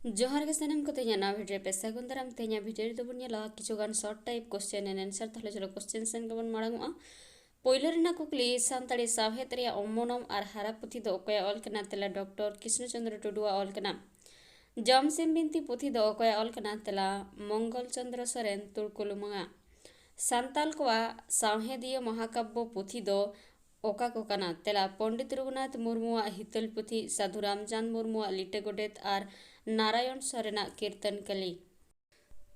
जोहार के सनम को तेज ना भिडियो पे सगुन दाराम तेज भिडियो रे बन नेला किछुगान short type question and answer ताहले चलो क्वेश्चन सेन गबन मांगो पहले रेना कुकली सानताड़ी सावहेद रे अमोनम और हारा पुथी दो अकय ऑल कना तेला डॉक्टर कृष्णचंद्र टुडुआ ऑल कना जमसेम बिनती पुथी दो अकय ऑल कना तेला मंगल चंद्र सोरेन तुड़कुलुमंगा सानताल कोआ सावहेदिया महाकाव्य पुथी दो ओका को कना तेला पंडित रघुनाथ मुर्मुआ हितल पुथी साधु रामचंद मुर्मुआ लिटे गोडेत और नारायण सोरेना कीर्तन कली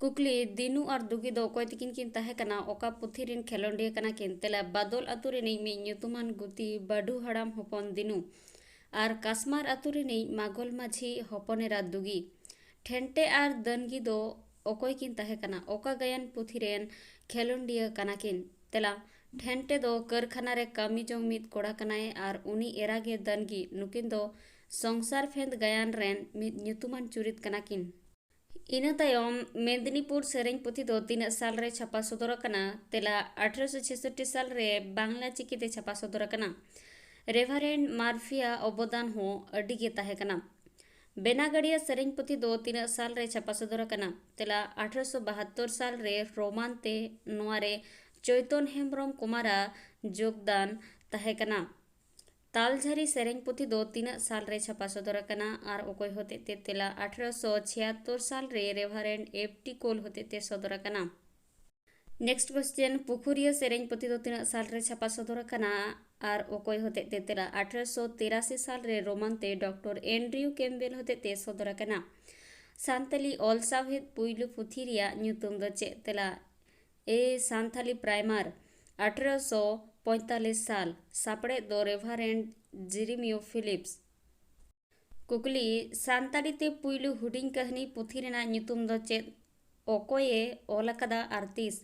कुकली दिनु और दुगी दो कोई तिकिन किन तहे कना ओका पुथी रिन खेलोंडिया कना किन तेला बादल अतु रे नै मि ᱧᱩᱛᱩᱢᱟᱱ गुती बाडू हड़ाम हपन दिनु और कास्मार अतु रे नै मागोल माझी हपनेरा दुगी ठेंटे और दनगी दो ओकोय किन तहे कना ओका गायन पुथी रेन खेलोंडिया कना किन तेला ठेंटे दो कारखाना रे कामी जोंग मित कोड़ा कनाए और उनी एरागे दनगी नुकिन दो संसार फेंद गायन रेन मित ᱧᱩᱛᱩᱢᱟन चुरित कना किन इना तायम मेदिनीपुर सेरेंग पुथी दो 3 साल रे छापा सदर कना तेला 1866 साल रे बांग्ला चिकीते छापा सदर कना रेवरेंड मार्फिया अवदान हो अडी गे ताहे कना बेनागड़िया सेरेंग पुथी दो 3 साल रे छापा सदर कना तेला 1872 साल रे रोमान ते नोआरे चैतन हेम्ब्रम कुमारा योगदान ताहे कना तालझारी सेरेंग पुथी दो 3 साल रे छापा सदर कना और ओकोय होते ते तेला 1876 साल रे रेवरेंड एफटी कोल होते ते सदर कना नेक्स्ट क्वेश्चन पुखुरिया सेरेंग पुथी दो 3 साल रे छापा सदर कना और ओकोय होते ते तेला 1883 साल रे रोमान ते डॉक्टर एंड्रयू कैम्बेल होते ते सदर कना सानताली ऑल सावहेद पुइलु पुथी रिया ᱧᱩᱛᱩᱢ दो चे तेला ए सानथाली प्राइमर 1845 साल सापड़े दो रेवरेंड जेरेमियो फिलिप्स कुकली सानताड़ी ते पुइलु हुडिंग कहानी पुथी रेना ᱧᱩᱛᱩᱢ दो चे ओकोये ओलकदा आर्टिस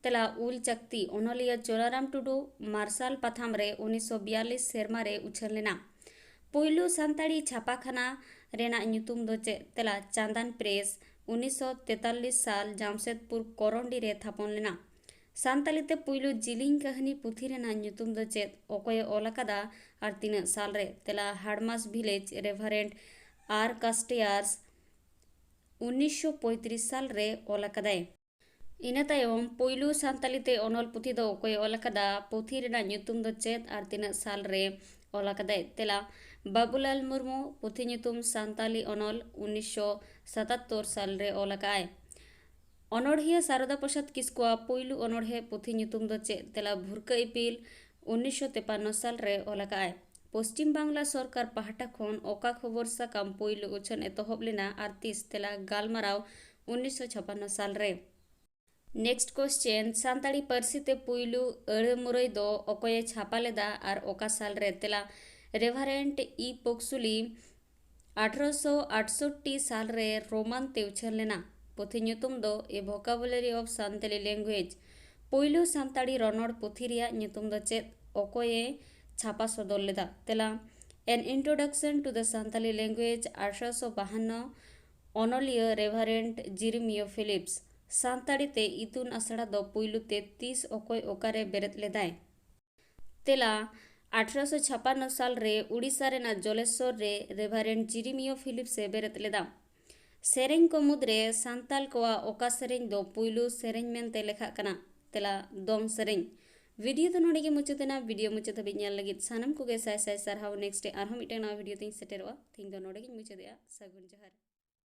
तेला उल चक्ति ओनलिया चोलाराम टुडू मार्शल पाथाम रे 1942 सेरमा रे उछल लेना पुइलु सानताड़ी छापाखाना रेना ᱧᱩᱛᱩᱢ दो चे तेला चांदन प्रेस 1943 साल जामशेदपुर कोरंडी रे थापन लेना सानताली ते पुइलु जिलिंग कहानी पुथी रेना ᱧᱩᱛᱩᱢ दो चे ओकोय ओलकदा और 3 साल रे तेला हाडमास विलेज रेवरेंड आर कास्टियार्स 1935 साल रे ओलकदाय इना तायम पुइलु सानताली ते ओनल पुथी दो ओकोय ओलकदा पुथी रेना ᱧᱩᱛᱩᱢ दो चे और 3 साल रे ओलकदाय तेला बाबूलाल मुर्मू पुथी ᱧᱩᱛᱩᱢ सानताली ओनल 1977 साल रे ओलकाय अनोढ़िया शारदा प्रसाद किस्कुआ पुइलु अनोढ़े पुथी ᱧᱩᱛᱩᱢ दो चे तेला भुरका इपिल 1953 साल रे ओलकाय पश्चिम बांग्ला सरकार पहाटा खन ओका खबर साकाम पुइलु उछन एतहब लेना और 30 तेला गालमाराव 1956 साल रे नेक्स्ट क्वेश्चन सानताड़ी पारसी ते पुइलु अड़ मुरई दो ओकोय छापा लेदा और ओका साल रे तेला रेवरेंट ई पोक्सुली 1868 साल रे रोमान ते उछल लेना पुथी ᱧᱩᱛᱩᱢ दो a vocabulary of Santali language पुइलु सानताड़ी रनड़ पुथी रिया ᱧᱩᱛᱩᱢ दो चे ओकोये छापा सदर लेदा तेला an introduction to the Santali language 1852 ओनलिया रेवरेंड जेरेमियो फिलिप्स सानताड़ी ते इतुन असड़ा दो पुइलु ते 30 ओकोय ओकारे बेरेत लेदाय तेला 1856 साल रे उड़ीसा रेना जलेश्वर रे रेवरेंड जेरेमियो फिलिप्स से बेरेत लेदा सेरेंग को मुद्रे सानताल कोआ ओका सेरेंग दो पुइलु सेरेंग मेनते लेखा कना तेला दोंग सेरेंग वीडियो तो नोडे के मुचादेना वीडियो मुचाद हबी नेल लगित सानम को गे साय साय सरहाव नेक्स्ट डे आरहम मिटे नवा वीडियो तिन सेटेरवा थिंग दो नोडे के मुचादेया सगुन जोहार।